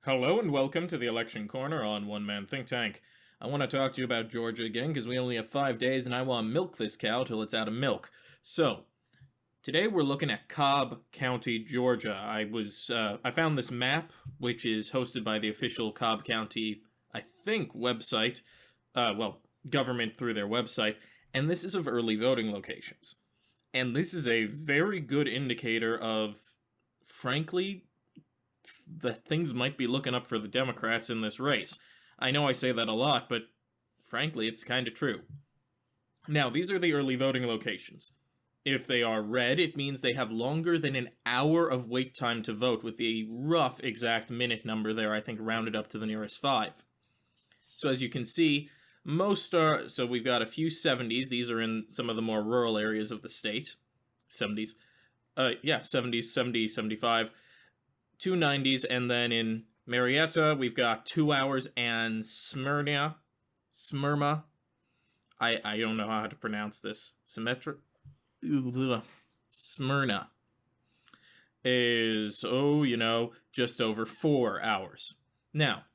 Hello and welcome to the Election Corner on One Man Think Tank. I want to talk to you about Georgia again because we only have 5 days and I want to milk this cow till it's out of milk. So, today we're looking at Cobb County, Georgia. I found this map, which is hosted by the official Cobb County, I think, website, government through their website, and this is of early voting locations. And this is a very good indicator of, frankly, that things might be looking up for the Democrats in this race. I know I say that a lot, but frankly, it's kind of true. Now, these are the early voting locations. If they are red, it means they have longer than an hour of wait time to vote, with the rough exact minute number there, I think, rounded up to the nearest 5. So as you can see, most are, so we've got a few 70s, these are in some of the more rural areas of the state. 70s. 70s, 70, 75. 290s, and then in Marietta, we've got 2 hours, and Smyrna, I don't know how to pronounce this, Smyrna, is, just over 4 hours. Now,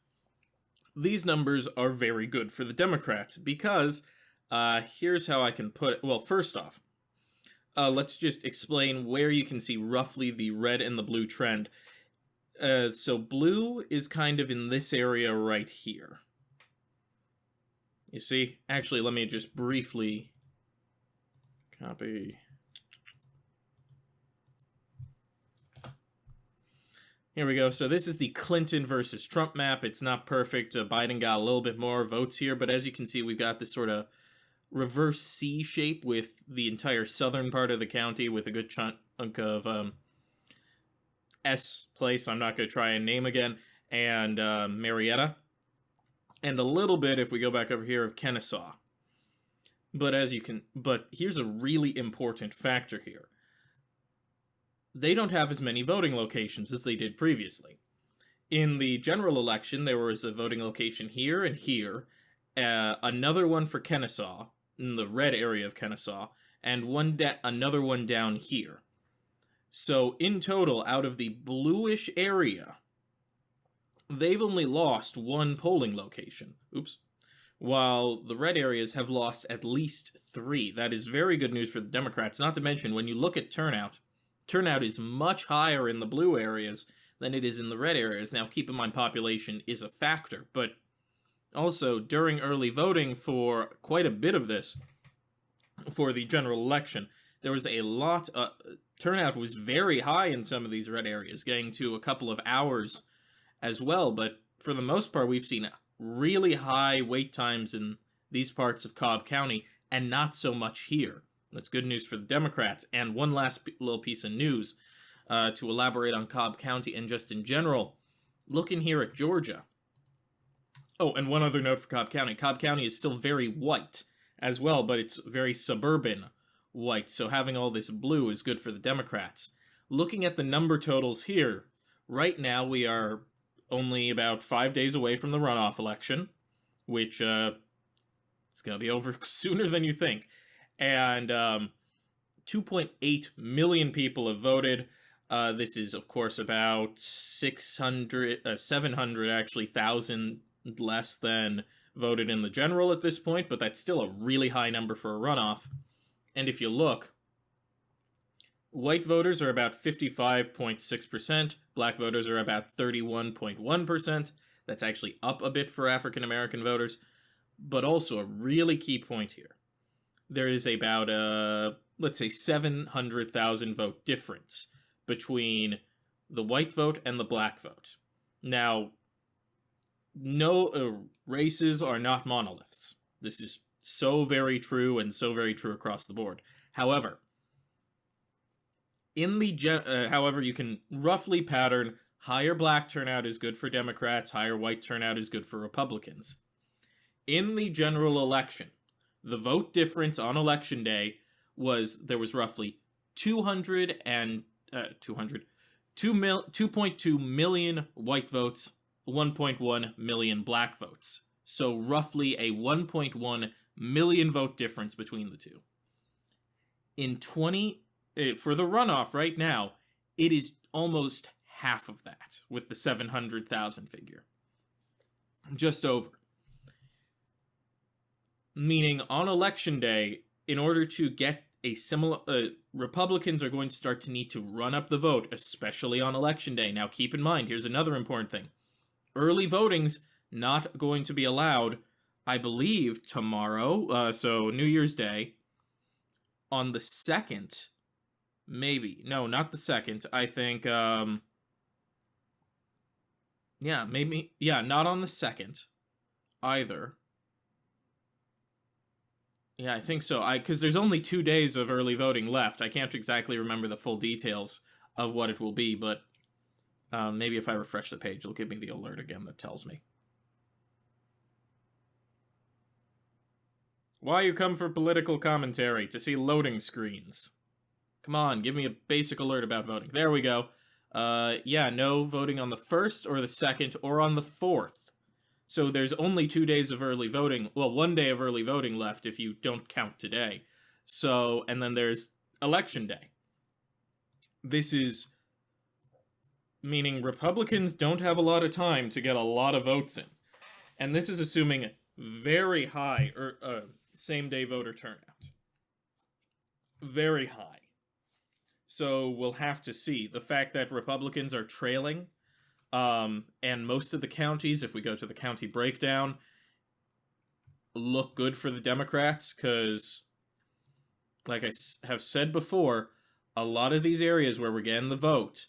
these numbers are very good for the Democrats, because, here's how I can put it, well, first off, let's just explain where you can see roughly the red and the blue trend. So blue is kind of in this area right here. You see? Actually, let me just briefly copy. Here we go. So this is the Clinton versus Trump map. It's not perfect. Biden got a little bit more votes here, but as you can see, we've got this sort of reverse C shape with the entire southern part of the county with a good chunk of S place, I'm not going to try and name again, and Marietta, and a little bit, if we go back over here, of Kennesaw. But here's a really important factor here. They don't have as many voting locations as they did previously. In the general election, there was a voting location here and here, another one for Kennesaw, in the red area of Kennesaw, and another one down here. So, in total, out of the bluish area, they've only lost 1 polling location. Oops. While the red areas have lost at least 3. That is very good news for the Democrats. Not to mention, when you look at turnout is much higher in the blue areas than it is in the red areas. Now, keep in mind, population is a factor, but also, during early voting for quite a bit of this, for the general election, there was a lot, turnout was very high in some of these red areas, getting to a couple of hours as well, but for the most part, we've seen really high wait times in these parts of Cobb County, and not so much here. That's good news for the Democrats. And one last little piece of news to elaborate on Cobb County and just in general. Looking here at Georgia. Oh, and one other note for Cobb County. Cobb County is still very white as well, but it's very suburban white, so having all this blue is good for the Democrats. Looking at the number totals here, right now we are only about 5 days away from the runoff election, which it's going to be over sooner than you think. And 2.8 million people have voted. This is, of course, about 700 actually, thousand less than voted in the general at this point, but that's still a really high number for a runoff. And if you look, white voters are about 55.6%, black voters are about 31.1%. That's actually up a bit for African American voters, but also a really key point here. There is about let's say 700,000 vote difference between the white vote and the black vote. Now, no races are not monoliths. This is so very true, and so very true across the board. However, however, you can roughly pattern higher black turnout is good for Democrats, higher white turnout is good for Republicans. In the general election, the vote difference on election day there was roughly 2.2 million white votes, 1.1 million black votes. So roughly a 1.1 million vote difference between the two. For the runoff right now, it is almost half of that with the 700,000 figure. Just over. Meaning on election day, in order to get a similar... Republicans are going to start to need to run up the vote, especially on election day. Now keep in mind, here's another important thing. Early voting's not going to be allowed, I believe, tomorrow, so New Year's Day. On the 2nd, maybe. No, not the 2nd. I think, yeah, maybe. Yeah, not on the 2nd either. Yeah, I think so. Because there's only 2 days of early voting left. I can't exactly remember the full details of what it will be, but maybe if I refresh the page, it'll give me the alert again that tells me. Why you come for political commentary? To see loading screens. Come on, give me a basic alert about voting. There we go. Yeah, no voting on the 1st or the 2nd or on the 4th. So there's only 2 days of early voting. Well, 1 day of early voting left if you don't count today. So, and then there's election day. This is meaning Republicans don't have a lot of time to get a lot of votes in. And this is assuming very high same-day voter turnout. Very high. So we'll have to see. The fact that Republicans are trailing, and most of the counties, if we go to the county breakdown, look good for the Democrats, because, like I have said before, a lot of these areas where we're getting the vote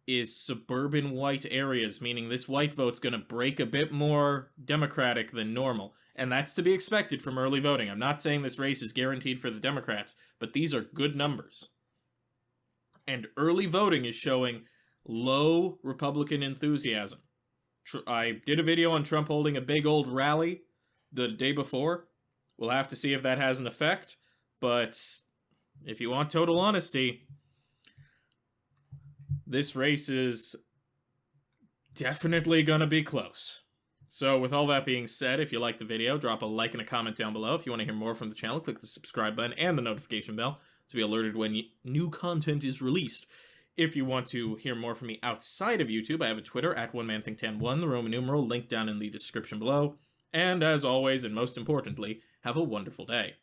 is suburban white areas, meaning this white vote's going to break a bit more Democratic than normal. And that's to be expected from early voting. I'm not saying this race is guaranteed for the Democrats, but these are good numbers. And early voting is showing low Republican enthusiasm. I did a video on Trump holding a big old rally the day before. We'll have to see if that has an effect, but if you want total honesty, this race is definitely gonna be close. So with all that being said, if you liked the video, drop a like and a comment down below. If you want to hear more from the channel, click the subscribe button and the notification bell to be alerted when new content is released. If you want to hear more from me outside of YouTube, I have a Twitter at OneManThink10one, the Roman numeral, linked down in the description below. And as always, and most importantly, have a wonderful day.